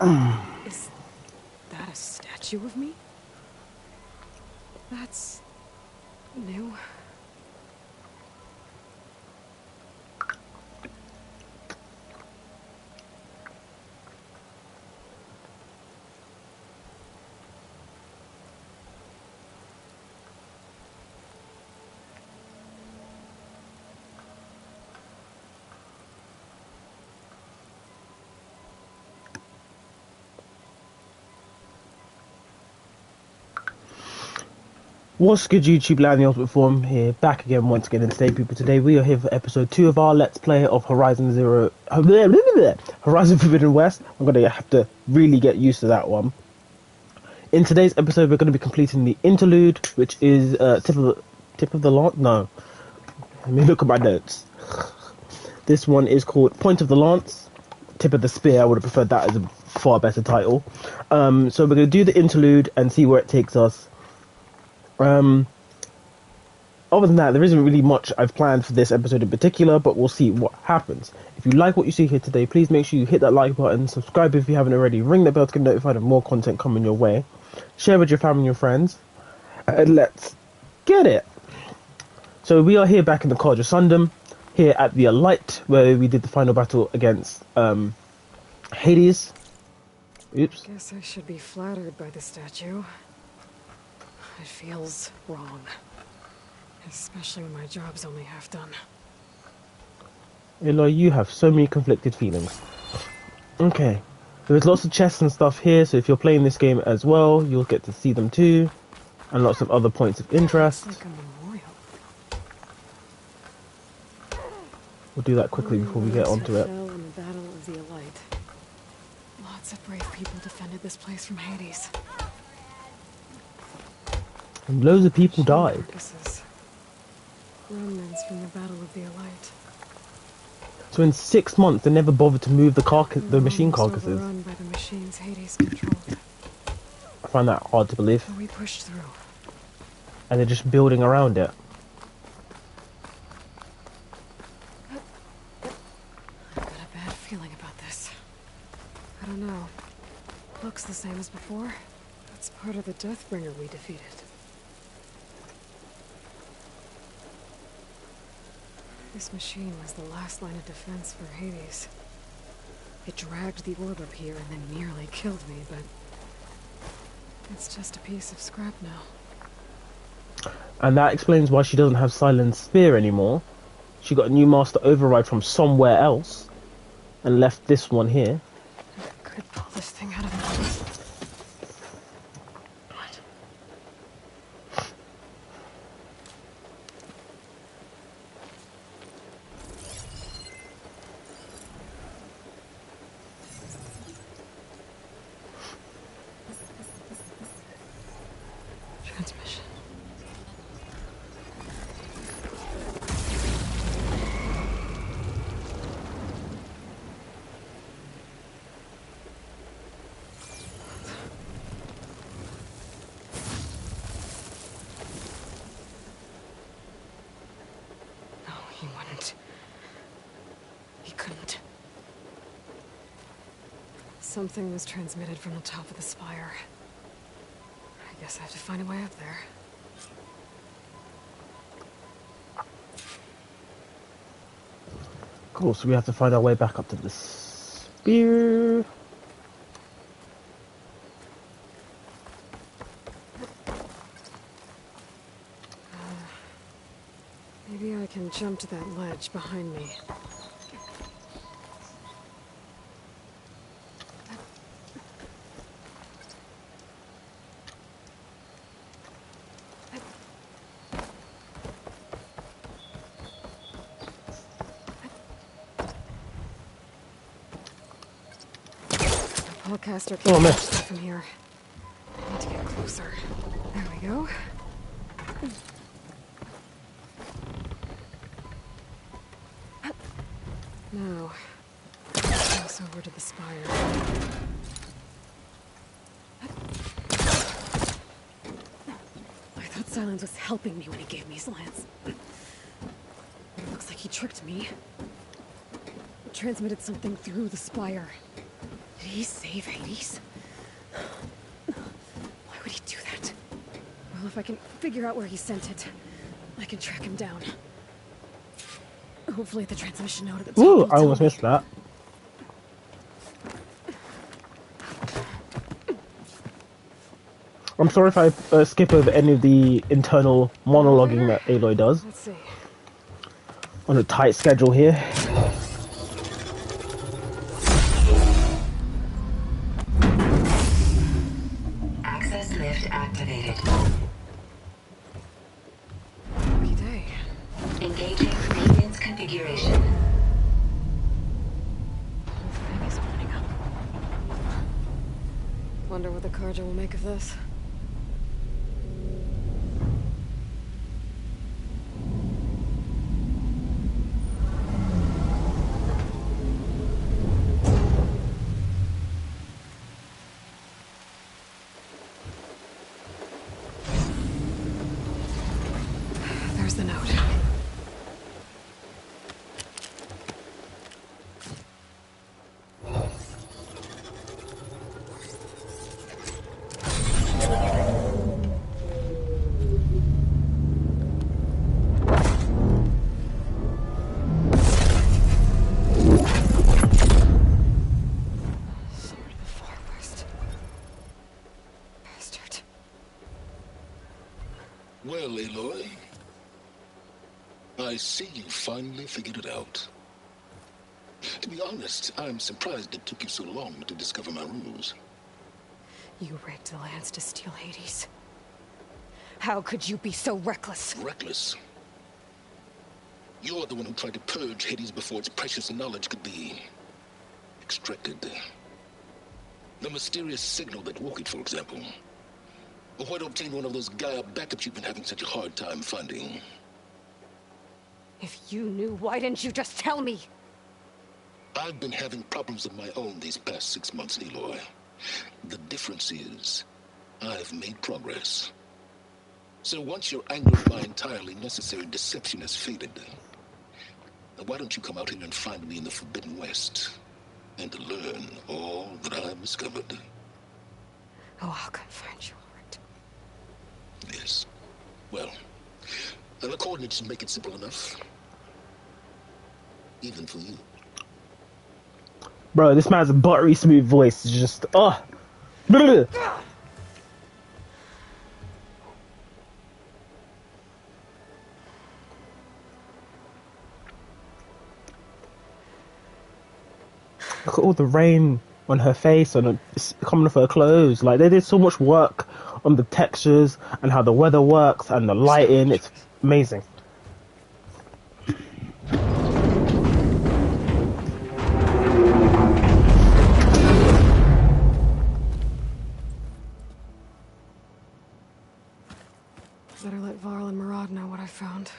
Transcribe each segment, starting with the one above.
Is that a statue of me? That's new. What's good, YouTube land? The Ultimate Form here, back again once again. And today we are here for episode 2 of our Let's Play of Horizon Forbidden West. I'm gonna have to really get used to that one. In today's episode, we're going to be completing the Interlude, which is tip of the lance. No, let me look at my notes. This one is called Point of the Lance, Tip of the Spear. I would have preferred that as a far better title. So we're going to do the Interlude and see where it takes us. Other than that, there isn't really much I've planned for this episode in particular, but we'll see what happens. If you like what you see here today, please make sure you hit that like button, subscribe if you haven't already, ring the bell to get notified of more content coming your way, share with your family and your friends, and let's get it. So we are here back in the Carja Sundom, here at the Light, where we did the final battle against Hades. Oops. Guess I should be flattered by the statue. It feels wrong. Especially when my job's only half done. Aloy, you have so many conflicted feelings. Okay. There's lots of chests and stuff here, so if you're playing this game as well, you'll get to see them too. And lots of other points of interest. It's like a memorial. We'll do that quickly before we get onto it. Fell in the battle of the Aloy. Lots of brave people defended this place from Hades. And loads of people died. Remnants from the battle of the Aloy. So in 6 months, they never bothered to move the machine carcasses. Run by the machines Hades controlled. I find that hard to believe. But we pushed through. And they're just building around it. I've got a bad feeling about this. I don't know. Looks the same as before. That's part of the Deathbringer we defeated. This machine was the last line of defense for Hades. It dragged the orb up here and then nearly killed me, but it's just a piece of scrap now. And that explains why she doesn't have Sylens Spear anymore. She got a new Master Override from somewhere else and left this one here. I could pull this thing out of my... Transmission. No, he wouldn't. He couldn't. Something was transmitted from the top of the spire. I guess I have to find a way up there. Cool, so we have to find our way back up to the spear. Maybe I can jump to that ledge behind me. Caster can catch stuff from here. I need to get closer. There we go. Now, cross over to the spire. I thought Sylens was helping me when he gave me slants. Looks like he tricked me. Transmitted something through the spire. Did he save Hades? Why would he do that? Well, if I can figure out where he sent it, I can track him down. Hopefully the transmission node at the top Ooh, will I tell almost me. missed that. I'm sorry if I skip over any of the internal monologuing that Aloy does. Let's see. On a tight schedule here. Access lift activated. Lucky day. Engaging maintenance configuration. Whole thing is opening up. Wonder what the Carja will make of this. There's the note. Sword of the Far West. Bastard. Well, Aloy, I see you finally figured it out. To be honest, I'm surprised it took you so long to discover my ruse. You rigged the lance to steal Hades. How could you be so reckless? Reckless. You're the one who tried to purge Hades before its precious knowledge could be extracted. The mysterious signal that woke it, for example. Or why to obtain one of those Gaia backups you've been having such a hard time finding. If you knew, why didn't you just tell me? I've been having problems of my own these past 6 months, Aloy. The difference is, I've made progress. So once your anger of my entirely necessary deception has faded, why don't you come out here and find me in the Forbidden West, and learn all that I've discovered? Oh, I'll come find you, all right. Yes. Well, the coordinates make it simple enough. Even for you. Bro, this man's buttery smooth voice is just, oh. Look at all the rain on her face and it's coming off her clothes. Like, they did so much work on the textures and how the weather works and the lighting. It's amazing. Better let Varl and Murad know what I found.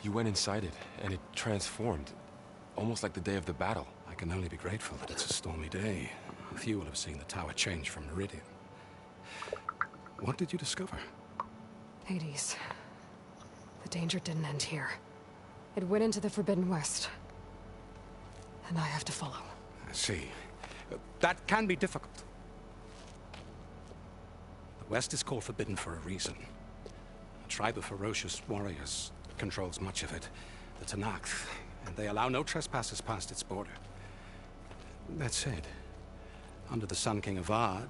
You went inside it, and it transformed. Almost like the day of the battle. I can only be grateful that it's a stormy day. Few will have seen the tower change from Meridian. What did you discover? Hades. The danger didn't end here. It went into the Forbidden West. And I have to follow. I see. That can be difficult. The West is called Forbidden for a reason. A tribe of ferocious warriors controls much of it, the Tenakth, and they allow no trespassers past its border. That said, under the Sun King Avad,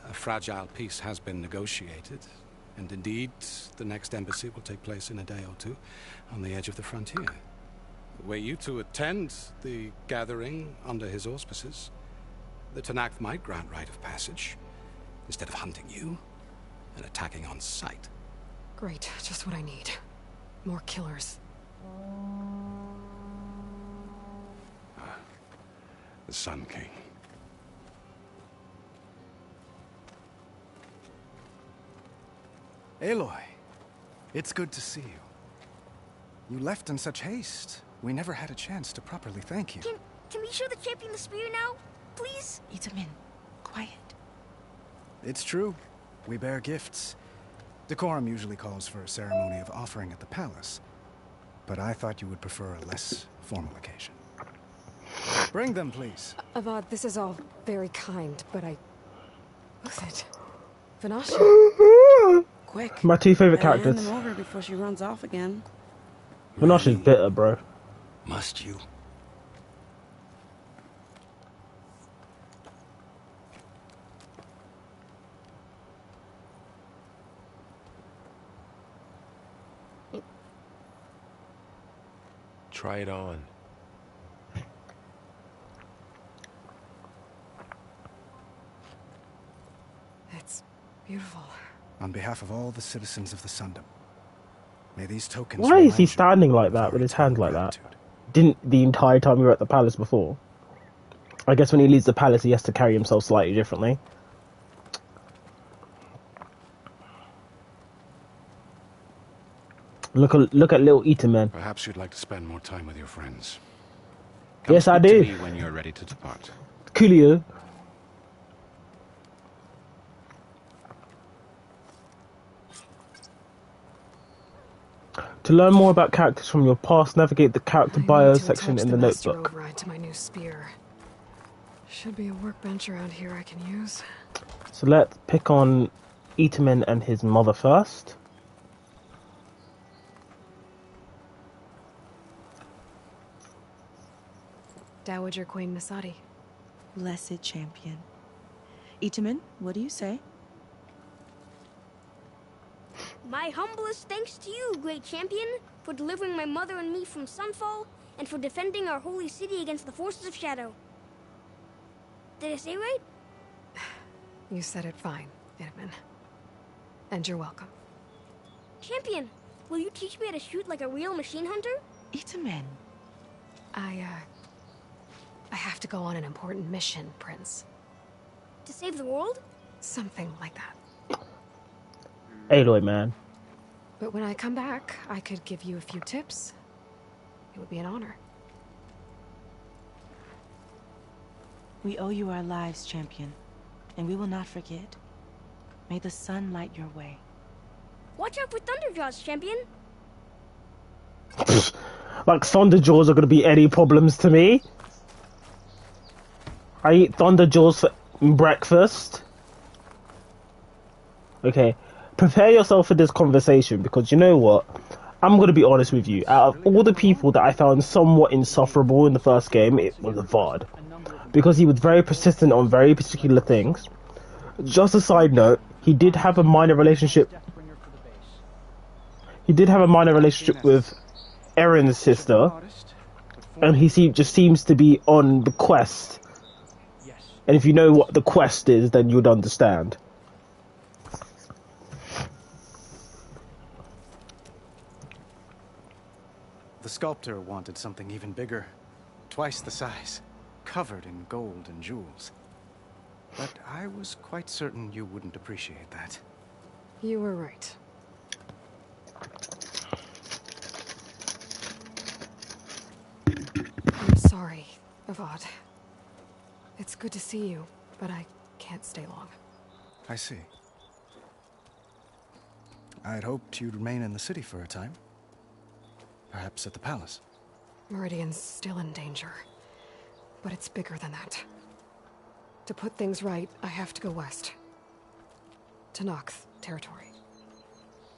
a fragile peace has been negotiated, and indeed, the next embassy will take place in a day or two on the edge of the frontier. Were you to attend the gathering under his auspices, the Tenakth might grant right of passage, instead of hunting you and attacking on sight. Great, just what I need. More killers. the Sun King. Aloy, it's good to see you. You left in such haste. We never had a chance to properly thank you. Can we show the champion the spear now? Please? Itamin, quiet. It's true. We bear gifts. Decorum usually calls for a ceremony of offering at the palace. But I thought you would prefer a less formal occasion. Bring them, please. Avad, this is all very kind, but I... Who's it? Vanasha? Quick. My two favorite Better hand characters. them over before she runs off again. Vanasha's bitter, bro. Must you? Try it on. It's beautiful. On behalf of all the citizens of the Sundom, may these tokens... Why is he remind you standing like of that our with his hand eternal like that? gratitude. Didn't the entire time we were at the palace before? I guess when he leaves the palace, he has to carry himself slightly differently. Look at little Itamen. Perhaps you'd like to spend more time with your friends. Yes, I speak do. to me when you're ready to depart. Coolio. To learn more about characters from your past, navigate the character I bio need to section attach in the master notebook. override to my new spear. Should be a workbench around here I can use. So let's pick on Itamen and his mother first. Dowager Queen Nasadi. Blessed champion. Itamin, what do you say? My humblest thanks to you, great champion, for delivering my mother and me from Sunfall, and for defending our holy city against the forces of Shadow. Did I say right? You said it fine, Itamen. And you're welcome. Champion, will you teach me how to shoot like a real machine hunter? Itamin. I have to go on an important mission, Prince. To save the world? Something like that. Aloy, man. But when I come back, I could give you a few tips. It would be an honor. We owe you our lives, champion, and we will not forget. May the sun light your way. Watch out for Thunderjaws, champion. Like Thunderjaws are gonna be any problems to me? I eat Thunderjaws for breakfast. Okay, prepare yourself for this conversation because you know what? I'm gonna be honest with you. Out of all the people that I found somewhat insufferable in the first game, it was Avad. Because he was very persistent on very particular things. Just a side note, he did have a minor relationship. He did have a minor relationship with Erin's sister, and he just seems to be on the quest. And if you know what the quest is, then you'd understand. The sculptor wanted something even bigger, twice the size, covered in gold and jewels. But I was quite certain you wouldn't appreciate that. You were right. I'm sorry, Avad. It's good to see you, but I can't stay long. I see. I'd hoped you'd remain in the city for a time. Perhaps at the palace. Meridian's still in danger, but it's bigger than that. To put things right, I have to go west. To Nox territory.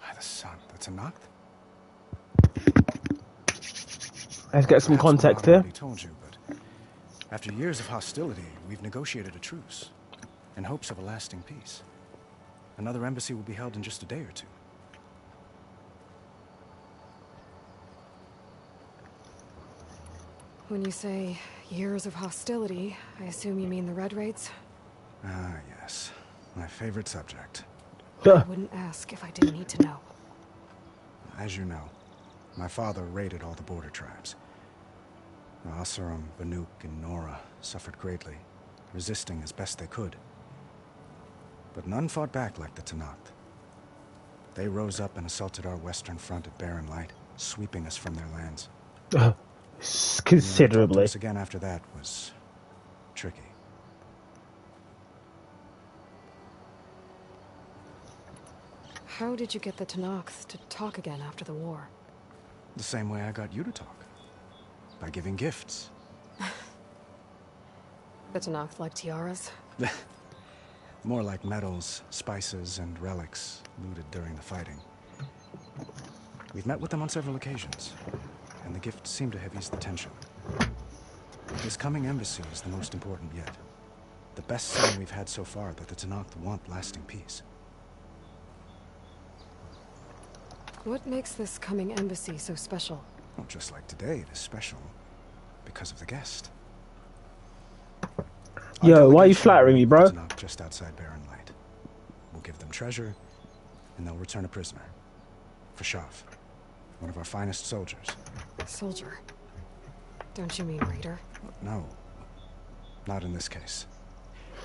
By the sun, that's a Noct? Let's get some context here. I told you, but after years of hostility, we've negotiated a truce in hopes of a lasting peace. Another embassy will be held in just a day or two. When you say years of hostility, I assume you mean the Red Raids? Ah, yes. My favorite subject. I wouldn't ask if I didn't need to know. As you know, my father raided all the border tribes. Asurum, Banuk, and Nora suffered greatly, resisting as best they could. But none fought back like the Tenakth. They rose up and assaulted our western front at Barren Light, sweeping us from their lands. Considerably. Talk to us again after that was tricky. How did you get the Tenakth to talk again after the war? The same way I got you to talk. By giving gifts. The Tenakth like tiaras? More like medals, spices, and relics looted during the fighting. We've met with them on several occasions, and the gifts seem to have eased the tension. This coming embassy is the most important yet. The best sign we've had so far that the Tenakth want lasting peace. What makes this coming embassy so special? Well, just like today, it is special because of the guest. Yo, why are you flattering me, bro? Just outside Barren Light. We'll give them treasure, and they'll return a prisoner. Fashav, one of our finest soldiers. Soldier? Don't you mean raider? No, not in this case.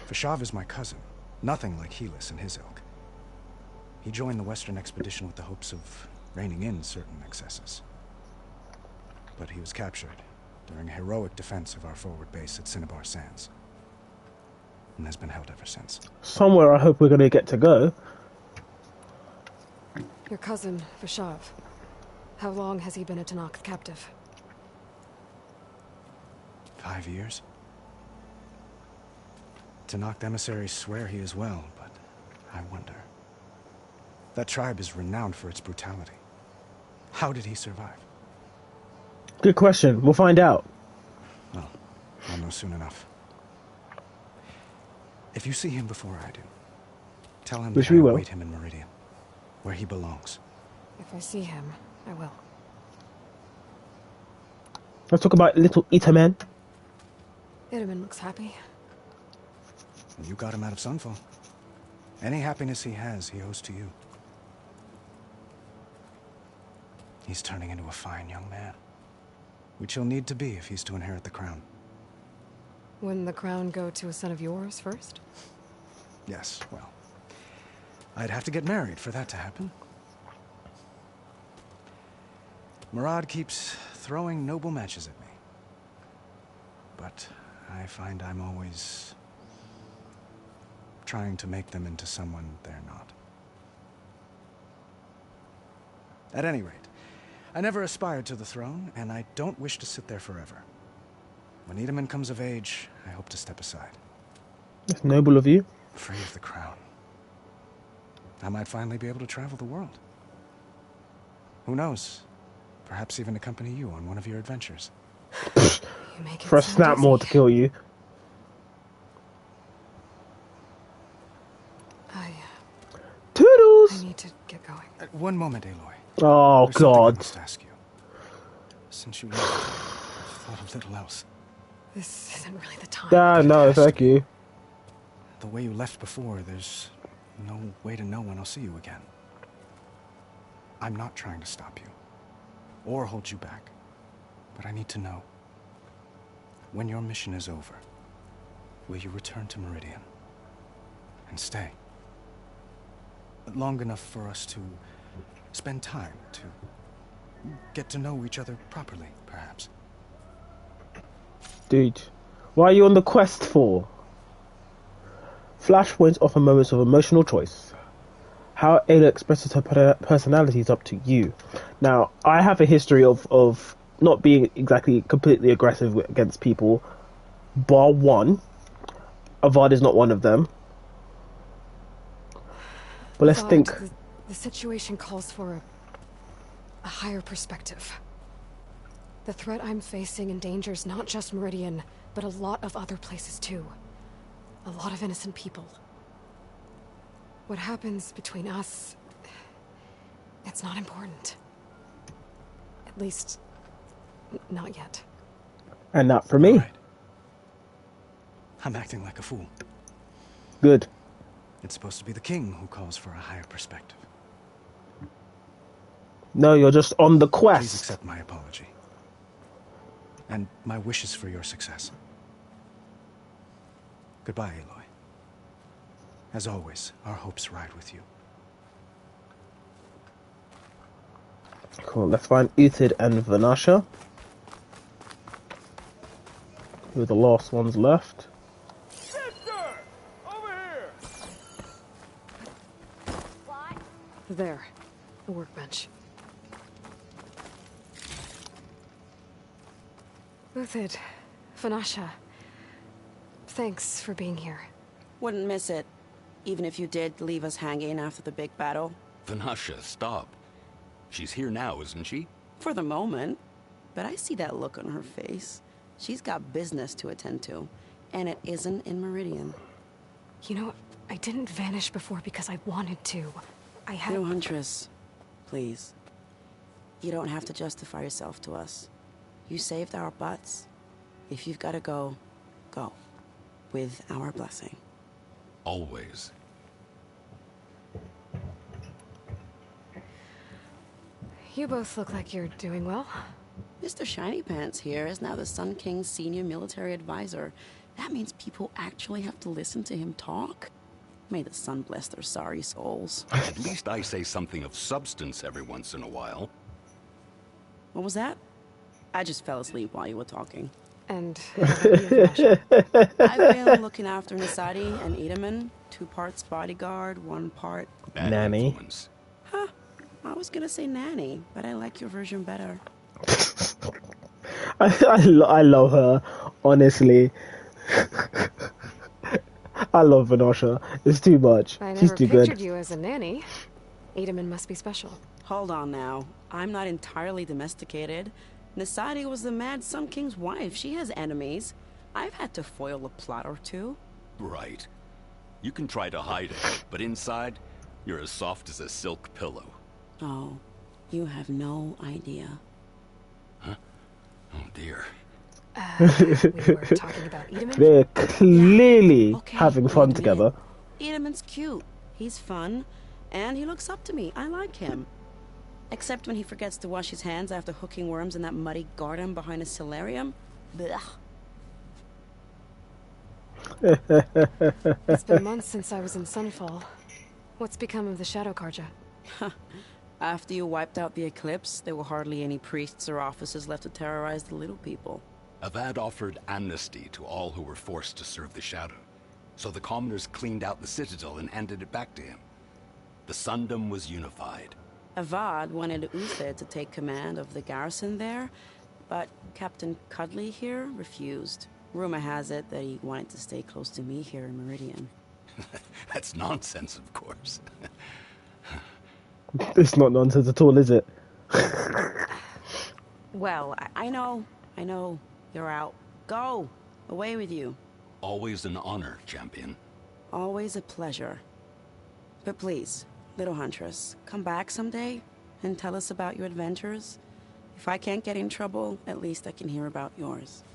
Fashav is my cousin, nothing like Helis and his ilk. He joined the Western expedition with the hopes of reining in certain excesses. But he was captured during a heroic defense of our forward base at Cinnabar Sands. And has been held ever since. Somewhere I hope we're going to get to go. Your cousin, Fashav. How long has he been a Tenakth captive? 5 years. Tenakth emissaries swear he is well, but I wonder. That tribe is renowned for its brutality. How did he survive? Good question. We'll find out. Well, I'll know soon enough. If you see him before I do, tell him that I await him in Meridian, where he belongs. If I see him, I will. Let's talk about little Itaman. Itaman looks happy. You got him out of Sunfall. Any happiness he has, he owes to you. He's turning into a fine young man, which he'll need to be if he's to inherit the crown. Wouldn't the crown go to a son of yours first? Yes, well, I'd have to get married for that to happen. Murad keeps throwing noble matches at me. But I find I'm always trying to make them into someone they're not. At any rate, I never aspired to the throne, and I don't wish to sit there forever. When Itaman comes of age, I hope to step aside. That's noble of you. Free of the crown. I might finally be able to travel the world. Who knows? Perhaps even accompany you on one of your adventures. For a snap more to kill you. Toodles! I need to get going. One moment, Aloy. Oh, There's something I God. must ask you. Since you left, I've thought of little else. This isn't really the time. Ah, no, thank you. The way you left before, there's no way to know when I'll see you again. I'm not trying to stop you, or hold you back, but I need to know. When your mission is over, will you return to Meridian and stay? Long enough for us to spend time, to get to know each other properly, perhaps. Dude, what are you on the quest for? Flashpoints offer moments of emotional choice. How Ayla expresses her personality is up to you. Now, I have a history of not being exactly completely aggressive against people, bar one. Avad is not one of them. But let's think. The situation calls for a higher perspective. The threat I'm facing endangers not just Meridian, but a lot of other places too. A lot of innocent people. What happens between us, it's not important. At least, not yet. And not for me. Right. I'm acting like a fool. Good. It's supposed to be the king who calls for a higher perspective. No, you're just on the Please quest. accept my apology. and my wishes for your success. Goodbye, Aloy. As always, our hopes ride with you. Cool, let's find Uthid and Vanasha, who are the last ones left. There, the workbench. Uthid, Vanasha, thanks for being here. Wouldn't miss it, even if you did leave us hanging after the big battle. Vanasha, stop. She's here now, isn't she? For the moment. But I see that look on her face. She's got business to attend to, and it isn't in Meridian. You know, I didn't vanish before because I wanted to. I had... No, Huntress. Please. You don't have to justify yourself to us. You saved our butts. If you've got to go, go. With our blessing. Always. You both look like you're doing well. Mr. Shiny Pants here is now the Sun King's senior military advisor. That means people actually have to listen to him talk? May the sun bless their sorry souls. At least I say something of substance every once in a while. What was that? I just fell asleep while you were talking. And how about you, Vanasha? I've been looking after Nasadi and Edaman. 2 parts bodyguard, 1 part... Bad Nanny. influence. Huh. I was gonna say nanny, but I like your version better. I love her, honestly. I love Vanasha. It's too much. I She's never too pictured good. you as a nanny. Edaman must be special. Hold on now. I'm not entirely domesticated. Nasadi was the Mad Sun King's wife. She has enemies. I've had to foil a plot or 2. Right. You can try to hide it, but inside, you're as soft as a silk pillow. Oh, you have no idea. Huh? Oh dear. We were talking about Edaman? They're clearly Okay, having fun wait a together. minute. Edaman's cute. He's fun. And he looks up to me. I like him. Except when he forgets to wash his hands after hooking worms in that muddy garden behind a solarium. Blech. It's been months since I was in Sunfall. What's become of the Shadow Karja? After you wiped out the eclipse, there were hardly any priests or officers left to terrorize the little people. Avad offered amnesty to all who were forced to serve the Shadow. So the commoners cleaned out the citadel and handed it back to him. The Sundom was unified. Avad wanted Uthid to take command of the garrison there, but Captain Cudley here refused. Rumor has it that he wanted to stay close to me here in Meridian. That's nonsense, of course. It's not nonsense at all, is it? Well, I know. You're out. Go! Away with you. Always an honor, champion. Always a pleasure. But please, little Huntress, come back someday and tell us about your adventures. If I can't get in trouble, at least I can hear about yours.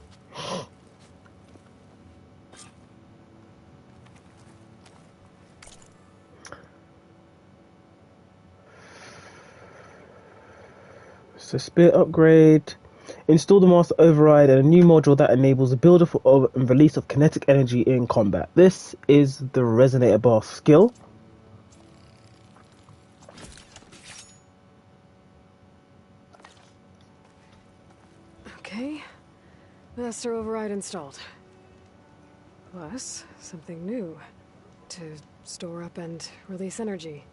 So spear upgrade. Install the master override and a new module that enables the build up of and release of kinetic energy in combat. This is the resonator bar skill. Okay. Master override installed. Plus, something new. To store up and release energy.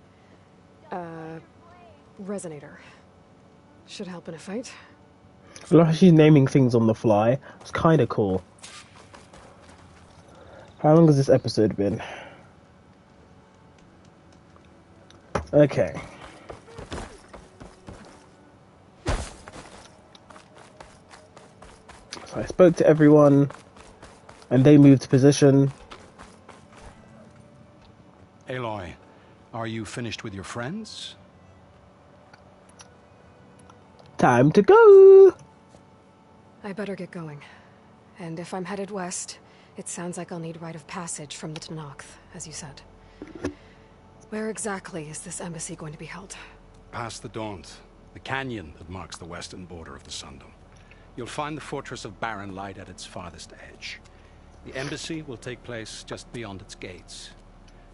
Resonator. Should help in a fight. I love how she's naming things on the fly. It's kind of cool. How long has this episode been? Okay. So I spoke to everyone, and they moved to position. Aloy, are you finished with your friends? Time to go! I better get going. And if I'm headed west, it sounds like I'll need rite of passage from the Tenakth, as you said. Where exactly is this embassy going to be held? Past the Daunt, the canyon that marks the western border of the Sundom. You'll find the fortress of Barren Light at its farthest edge. The embassy will take place just beyond its gates.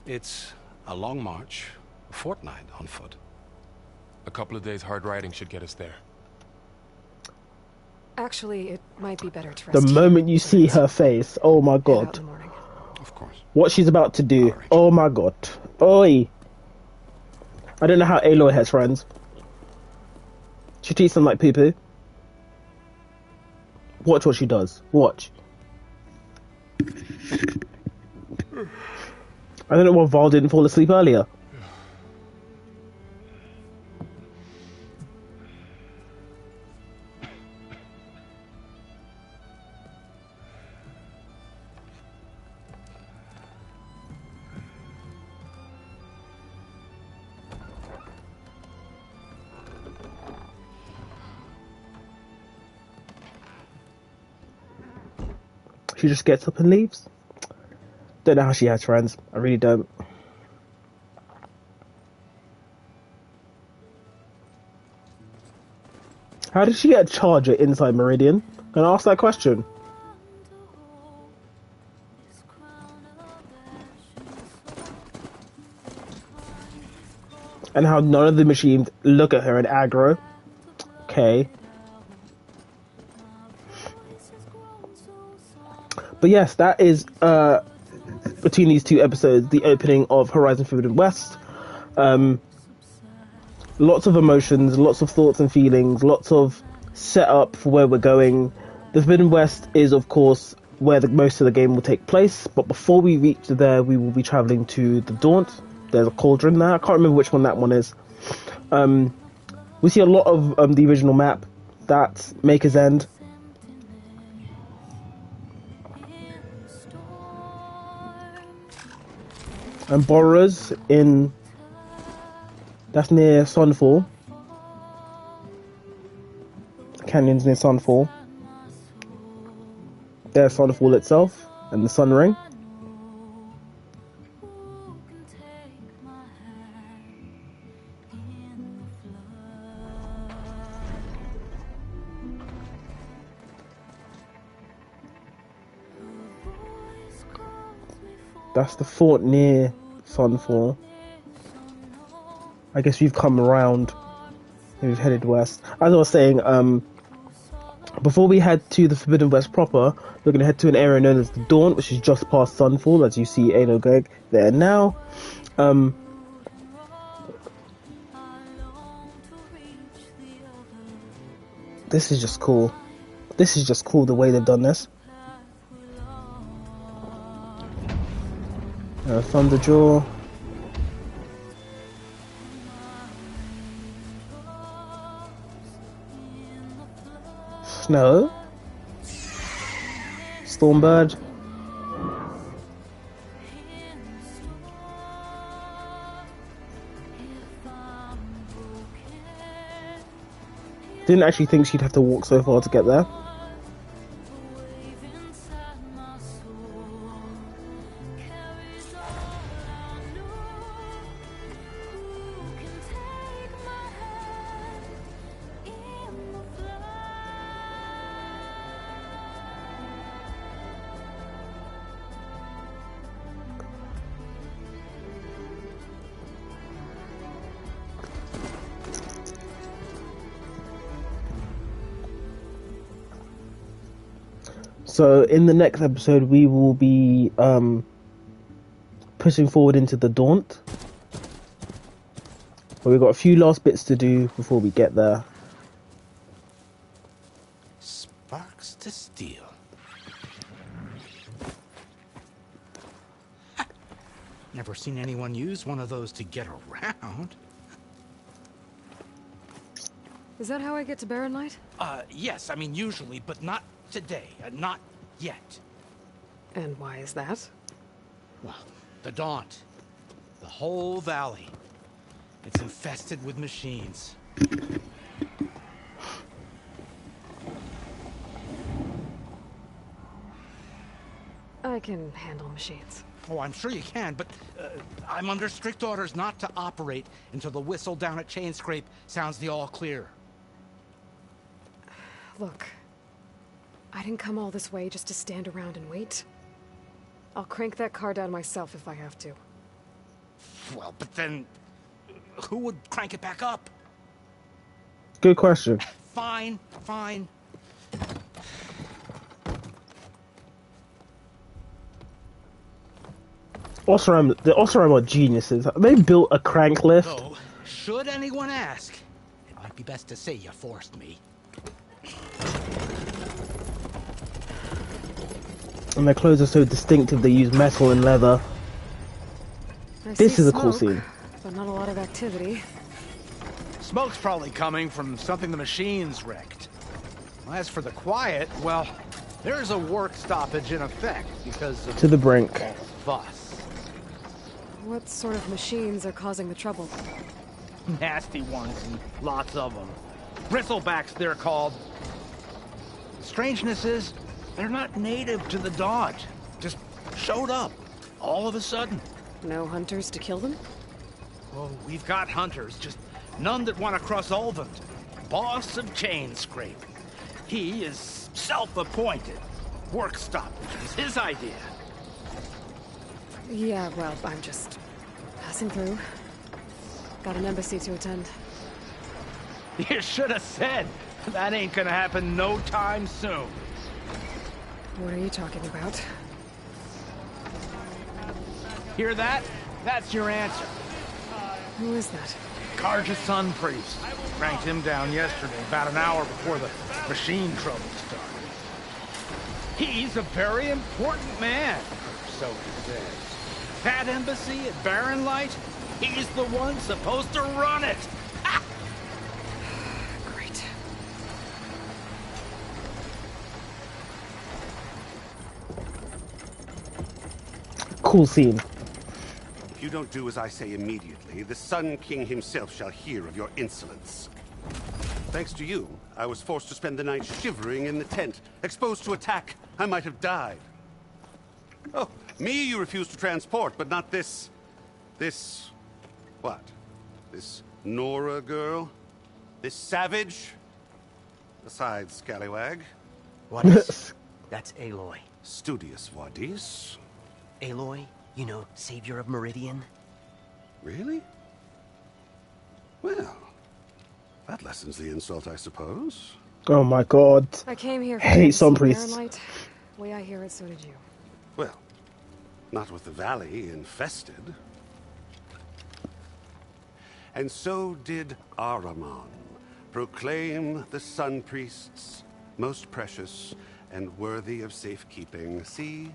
It's a long march, a fortnight on foot. A couple of days hard riding should get us there. Actually, it might be better to The rest moment you see her face, oh my Head out god. in the morning. Of course. What she's about to do, oh my god. Oi. I don't know how Aloy has friends. She treats them like poo-poo. Watch what she does. Watch. I don't know why Val didn't fall asleep earlier. She just gets up and leaves. Don't know how she has friends. I really don't. How did she get a charger inside Meridian? Can I ask that question? And how none of the machines look at her and aggro. Okay. But yes, that is, between these two episodes, the opening of Horizon Forbidden West. Lots of emotions, lots of thoughts and feelings, lots of setup for where we're going. The Forbidden West is, of course, where most of the game will take place. But before we reach there, we will be traveling to the Daunt. There's a cauldron there. I can't remember which one that one is. We see a lot of the original map. That's Maker's End. And Borrowers in... That's near Sunfall. Canyons near Sunfall. There's Sunfall itself and the Sun Ring. That's the fort near Sunfall. I guess we've come around and we've headed west. As I was saying, before we head to the Forbidden West proper, we're going to head to an area known as the Daunt, which is just past Sunfall, as you see Aloy Geg there now. This is just cool. This is just cool the way they've done this. Thunderjaw. Snow. Stormbird. Didn't actually think she'd have to walk so far to get there. So in the next episode we will be pushing forward into the Daunt. But we've got a few last bits to do before we get there. Sparks to steel. Never seen anyone use one of those to get around. Is that how I get to Barren Light? Yes, I mean usually, but not today. Not yet. And why is that? Well, the Daunt. The whole valley. It's infested with machines. I can handle machines. Oh, I'm sure you can, but I'm under strict orders not to operate until the whistle down at Chainscrape sounds the all clear. Look, I didn't come all this way just to stand around and wait. I'll crank that car down myself if I have to. Well, but then... who would crank it back up? Good question. Fine, fine. The Osram are geniuses. They built a crank lift. Though, should anyone ask, it might be best to say you forced me. And their clothes are so distinctive they use metal and leather. This is a cool scene. But not a lot of activity. Smoke's probably coming from something the machines wrecked. As for the quiet, well, there's a work stoppage in effect because of To the brink. fuss. What sort of machines are causing the trouble? Nasty ones and lots of them. Bristlebacks, they're called. The strangeness is, they're not native to the Dodge. Just showed up, all of a sudden. No hunters to kill them? Oh, we've got hunters, just none that want to cross Ulvund. Boss of chain scrape. He is self-appointed. Work stoppage is his idea. Yeah, well, I'm just passing through. Got an embassy to attend. You should have said. That ain't gonna happen no time soon. What are you talking about? Hear that? That's your answer. Who is that? Karja's son priest. Cranked him down yesterday, about an hour before the machine trouble started. He's a very important man, so he says. That embassy at Barren Light, he's the one supposed to run it. Great. Cool scene. If you don't do as I say immediately, the Sun King himself shall hear of your insolence. Thanks to you, I was forced to spend the night shivering in the tent. Exposed to attack, I might have died. Oh, me you refuse to transport, but not this... what? This Nora girl? This savage? Besides, scallywag. Wadis. That's Aloy. Studious Wadis. Aloy, you know, savior of Meridian. Really? Well, that lessens the insult, I suppose. Oh my god. I came here for Hate some Barren priests. Light. Way I hear it, so did you. Well, not with the valley infested. And so did Ahriman proclaim the Sun Priests most precious and worthy of safekeeping. See?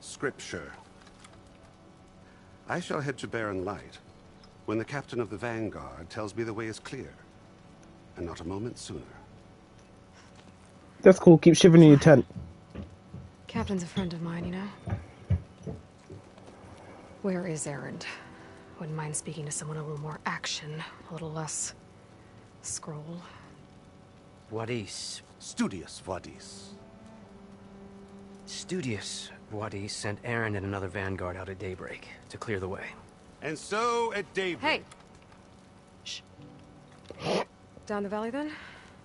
Scripture. I shall head to Barren Light when the captain of the Vanguard tells me the way is clear. And not a moment sooner. That's cool. Keep shivering in your tent. Captain's a friend of mine, you know? Where is Erend? Wouldn't mind speaking to someone a little more action, a little less scroll. Wadis. Studious Wadis. Studious Wadis sent Aaron and another vanguard out at daybreak to clear the way. And so at daybreak... Hey! Shh. Down the valley, then?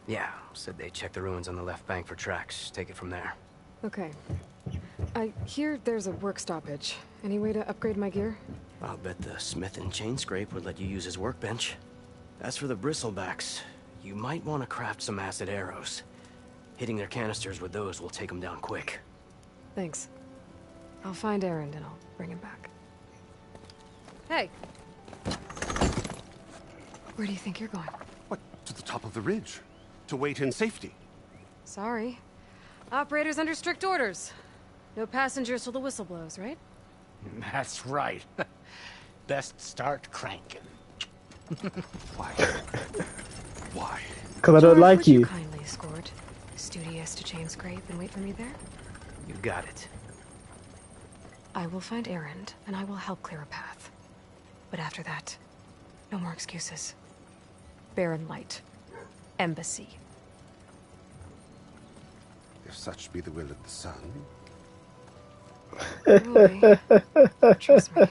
Yeah, said they checked the ruins on the left bank for tracks. Take it from there. Okay. I hear there's a work stoppage. Any way to upgrade my gear? I'll bet the smith and chain scrape would let you use his workbench. As for the bristlebacks, you might want to craft some acid arrows. Hitting their canisters with those will take them down quick. Thanks. I'll find Erend and I'll bring him back. Hey! Where do you think you're going? What? To the top of the ridge. To wait in safety. Sorry. Operator's under strict orders. No passengers till the whistle blows, right? That's right. Best start cranking. Why? Why? Because I don't George, like would you. you kindly escort Studious to chain scrape and wait for me there? You got it. I will find Erend, and I will help clear a path. But after that, no more excuses. Barren Light. Embassy. If such be the will of the sun. Really? Trust me.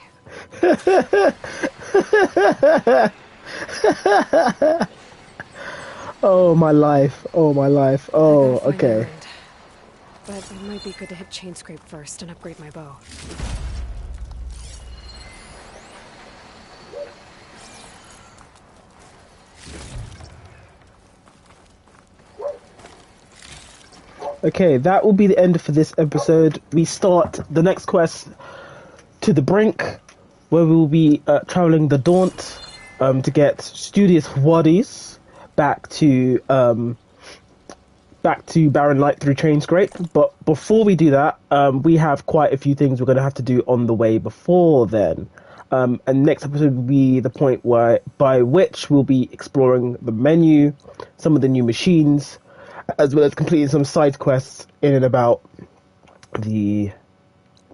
Oh my life. Oh my life. Oh, I gotta find okay. Erend. but it might be good to hit Chainscrape first and upgrade my bow. Okay, that will be the end for this episode. We start the next quest to the Brink, where we will be traveling the Daunt to get Studious Waddies back to Barren Light through Chainscrape. But before we do that, we have quite a few things we're going to have to do on the way before then. And next episode will be the point by which we'll be exploring the menu, some of the new machines, as well as completing some side quests in and about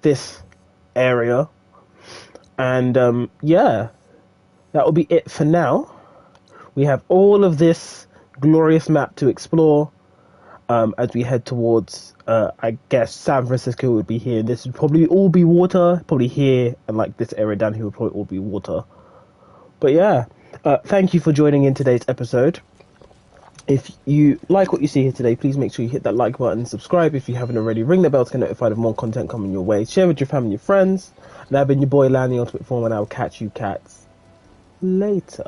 this area. And yeah, that will be it for now. We have all of this glorious map to explore as we head towards, I guess, San Francisco would be here. This would probably all be water. Probably here and like this area down here would probably all be water. But yeah, thank you for joining in today's episode. If you like what you see here today, please make sure you hit that like button, subscribe if you haven't already, ring the bell to get notified of more content coming your way, share with your family and your friends. And I've been your boy Lanny, Ultimate Form, and I'll catch you cats later.